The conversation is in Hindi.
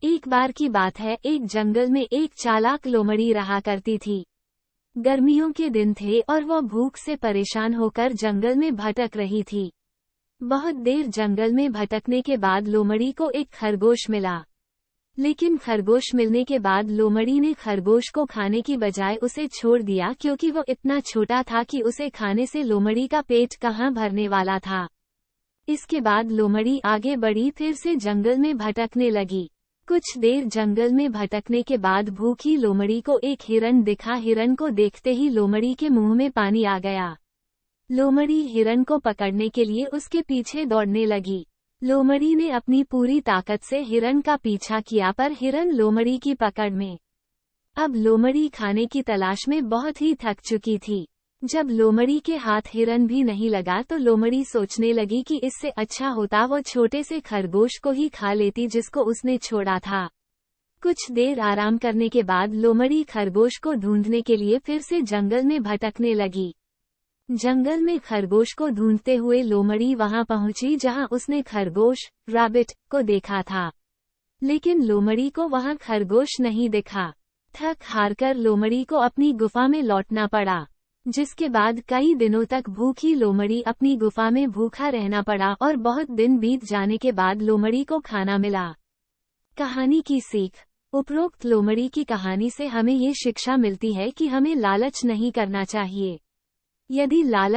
एक बार की बात है, एक जंगल में एक चालाक लोमड़ी रहा करती थी। गर्मियों के दिन थे और वह भूख से परेशान होकर जंगल में भटक रही थी। बहुत देर जंगल में भटकने के बाद लोमड़ी को एक खरगोश मिला। लेकिन खरगोश मिलने के बाद लोमड़ी ने खरगोश को खाने की बजाय उसे छोड़ दिया, क्योंकि वो इतना छोटा था कि उसे खाने से लोमड़ी का पेट कहाँ भरने वाला था। इसके बाद लोमड़ी आगे बढ़ी, फिर से जंगल में भटकने लगी। कुछ देर जंगल में भटकने के बाद भूखी लोमड़ी को एक हिरन दिखा। हिरन को देखते ही लोमड़ी के मुंह में पानी आ गया। लोमड़ी हिरन को पकड़ने के लिए उसके पीछे दौड़ने लगी। लोमड़ी ने अपनी पूरी ताकत से हिरन का पीछा किया, पर हिरन लोमड़ी की पकड़ में। अब लोमड़ी खाने की तलाश में बहुत ही थक चुकी थी। जब लोमड़ी के हाथ हिरन भी नहीं लगा तो लोमड़ी सोचने लगी कि इससे अच्छा होता वो छोटे से खरगोश को ही खा लेती जिसको उसने छोड़ा था। कुछ देर आराम करने के बाद लोमड़ी खरगोश को ढूंढने के लिए फिर से जंगल में भटकने लगी। जंगल में खरगोश को ढूंढते हुए लोमड़ी वहां पहुंची जहां उसने खरगोश रैबिट को देखा था। लेकिन लोमड़ी को वहां खरगोश नहीं दिखा। थक हारकर लोमड़ी को अपनी गुफा में लौटना पड़ा, जिसके बाद कई दिनों तक भूखी लोमड़ी अपनी गुफा में भूखा रहना पड़ा और बहुत दिन बीत जाने के बाद लोमड़ी को खाना मिला। कहानी की सीख। उपरोक्त लोमड़ी की कहानी से हमें ये शिक्षा मिलती है कि हमें लालच नहीं करना चाहिए। यदि लालच